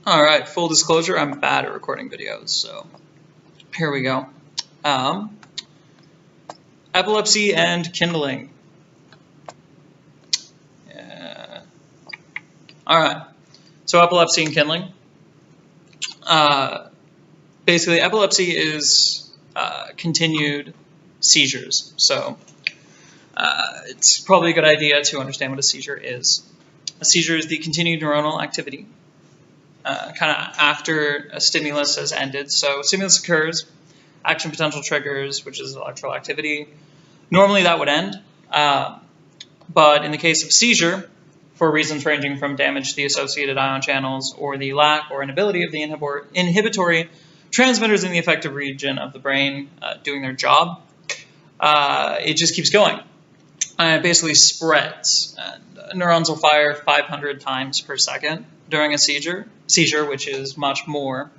Alright, full disclosure, I'm bad at recording videos, so here we go. Epilepsy and kindling. Alright, so epilepsy and kindling. Basically, epilepsy is continued seizures, so it's probably a good idea to understand what a seizure is. A seizure is the continued neuronal activity kind of after a stimulus has ended. So stimulus occurs, action potential triggers, which is electrical activity. Normally that would end, but in the case of seizure, for reasons ranging from damage to the associated ion channels or the lack or inability of the inhibitory transmitters in the affective region of the brain doing their job, it just keeps going. It basically spreads. Neurons will fire 500 times per second during a seizure, which is much more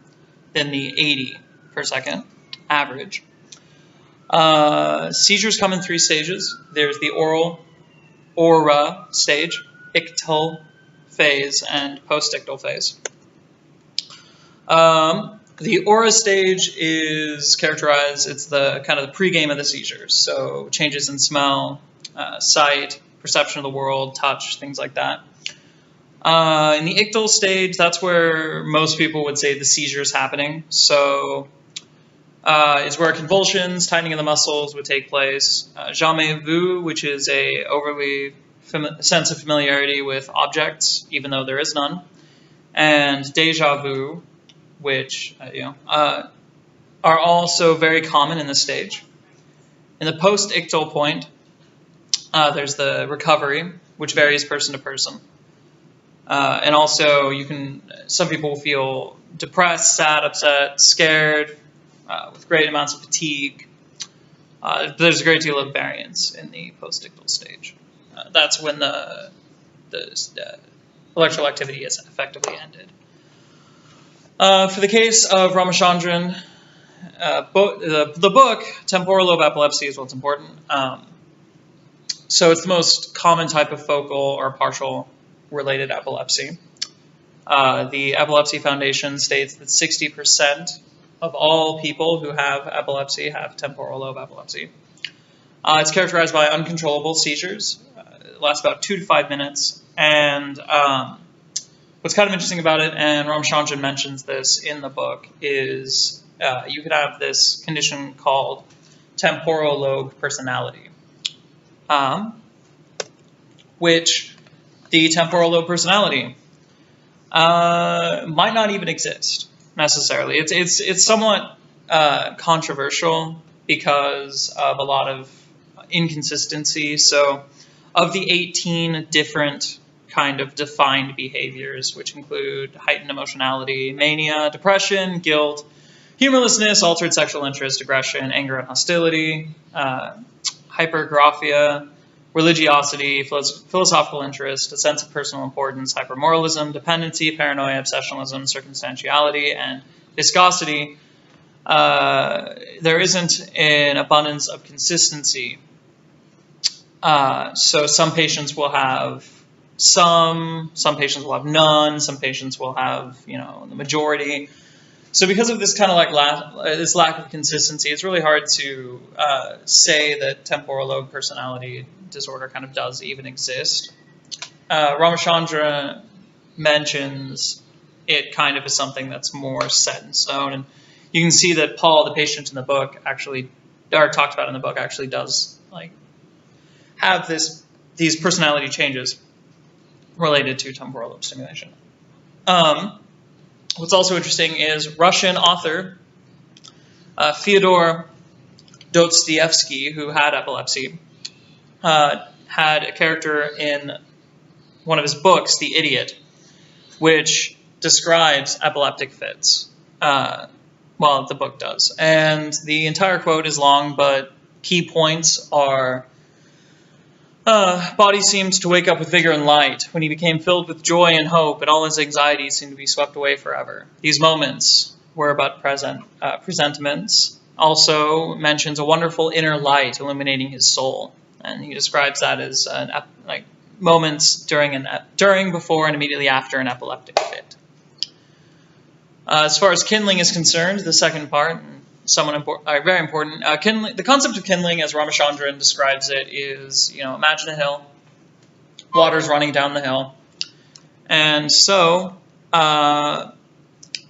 than the 80 per second average. Seizures come in 3 stages. There's the aura stage, ictal phase, and post-ictal phase. The aura stage is characterized, it's the kind of the pregame of the seizures. So changes in smell, sight, perception of the world, touch, things like that. In the ictal stage, that's where most people would say the seizure is happening. So is where convulsions, tightening of the muscles would take place. Jamais vu, which is a overly sense of familiarity with objects, even though there is none. And déjà vu, which are also very common in this stage. In the post-ictal point, there's the recovery, which varies person to person. And also, some people feel depressed, sad, upset, scared, with great amounts of fatigue. There's a great deal of variance in the post-ictal stage. That's when the electrical activity is effectively ended. For the case of Ramachandran, the book, Temporal Lobe Epilepsy, is what's important. So it's the most common type of focal or partial related epilepsy. The Epilepsy Foundation states that 60% of all people who have epilepsy have temporal lobe epilepsy. It's characterized by uncontrollable seizures. It lasts about 2 to 5 minutes. And what's kind of interesting about it, and Ramachandran mentions this in the book, is you could have this condition called temporal lobe personality, which the temporal lobe personality might not even exist necessarily. It's somewhat controversial because of a lot of inconsistency. So of the 18 different kind of defined behaviors, which include heightened emotionality, mania, depression, guilt, humorlessness, altered sexual interest, aggression, anger and hostility, hypergraphia, religiosity, philosophical interest, a sense of personal importance, hypermoralism, dependency, paranoia, obsessionalism, circumstantiality, and viscosity, there isn't an abundance of consistency. So some patients will have some patients will have none, some patients will have, the majority. So because of this kind of this lack of consistency, it's really hard to say that temporal lobe personality disorder kind of does even exist. Ramachandra mentions it kind of as something that's more set in stone, and you can see that Paul, the patient in the book, talked about in the book, actually does have these personality changes related to temporal lobe stimulation. What's also interesting is Russian author Fyodor Dostoevsky, who had epilepsy, had a character in one of his books, The Idiot, which describes epileptic fits. Well, the book does. And the entire quote is long, but key points are: body seemed to wake up with vigor and light when he became filled with joy and hope, and all his anxieties seemed to be swept away forever. These moments were but presentiments. Also mentions a wonderful inner light illuminating his soul, and he describes that as moments during, before, and immediately after an epileptic fit. As far as kindling is concerned, the second part, very important. The concept of kindling, as Ramachandran describes it, is, imagine a hill, water's running down the hill, and so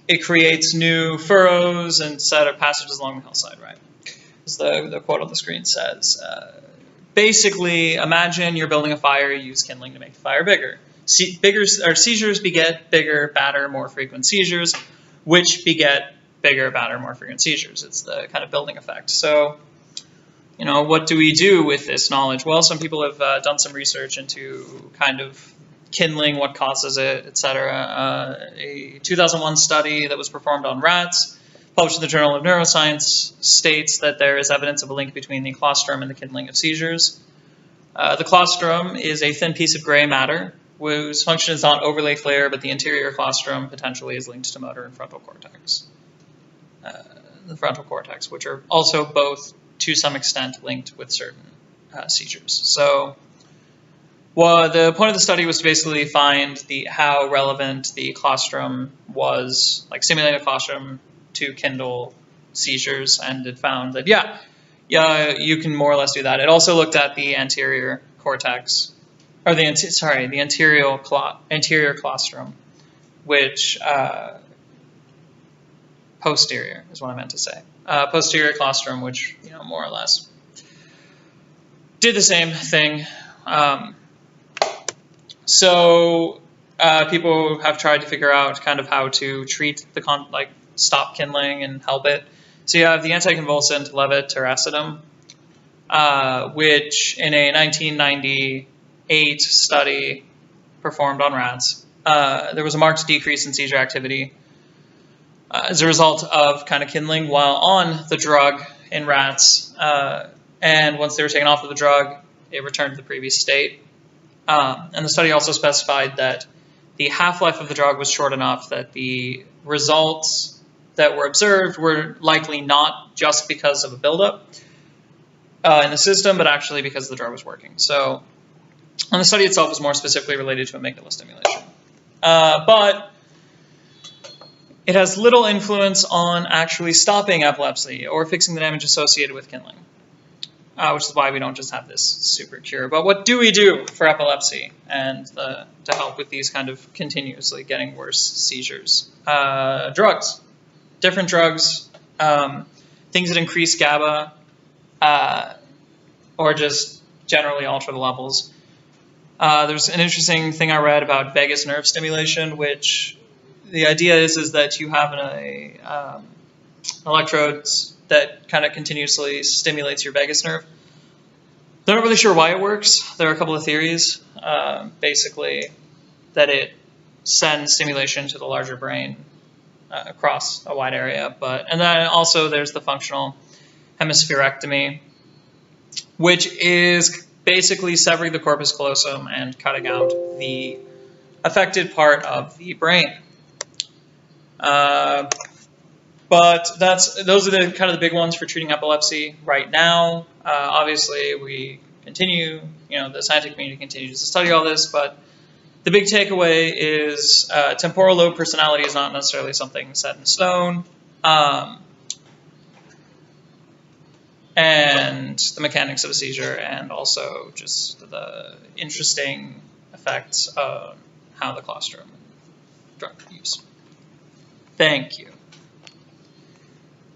it creates new furrows and set of passages along the hillside, right? As the quote on the screen says, basically, imagine you're building a fire, you use kindling to make the fire bigger. Seizures beget bigger, badder, more frequent seizures, which beget bigger, badder, more frequent seizures. It's the kind of building effect. So, what do we do with this knowledge? Well, some people have done some research into kind of kindling, what causes it, etc. A 2001 study that was performed on rats, published in the Journal of Neuroscience, states that there is evidence of a link between the colostrum and the kindling of seizures. The colostrum is a thin piece of gray matter whose function is not overlay clear, but the interior colostrum potentially is linked to motor and frontal cortex. The frontal cortex, which are also both, to some extent, linked with certain seizures. So, the point of the study was to basically find how relevant the colostrum was, like stimulating the colostrum to kindle seizures, and it found that, yeah, you can more or less do that. It also looked at the anterior cortex, or the anterior colostrum, which posterior is what I meant to say. Posterior colostrum, which more or less did the same thing. So people have tried to figure out kind of how to treat stop kindling and help it. So you have the anticonvulsant levetiracetam, which in a 1998 study performed on rats, there was a marked decrease in seizure activity as a result of kind of kindling while on the drug in rats. And once they were taken off of the drug, it returned to the previous state. And the study also specified that the half-life of the drug was short enough that the results that were observed were likely not just because of a buildup in the system, but actually because the drug was working. So, and the study itself was more specifically related to amygdala stimulation. But it has little influence on actually stopping epilepsy or fixing the damage associated with kindling, which is why we don't just have this super cure. But what do we do for epilepsy and to help with these kind of continuously getting worse seizures? Drugs. Different drugs, things that increase GABA, or just generally alter the levels. There's an interesting thing I read about vagus nerve stimulation, which the idea is that you have electrodes that kind of continuously stimulates your vagus nerve. They're not really sure why it works. There are a couple of theories. Basically, that it sends stimulation to the larger brain across a wide area. And then also there's the functional hemispherectomy, which is basically severing the corpus callosum and cutting out the affected part of the brain. But those are the kind of the big ones for treating epilepsy right now. Obviously, we continue, the scientific community continues to study all this, but the big takeaway is temporal lobe personality is not necessarily something set in stone. And the mechanics of a seizure, and also just the interesting effects of how the colostrum drug use. Thank you.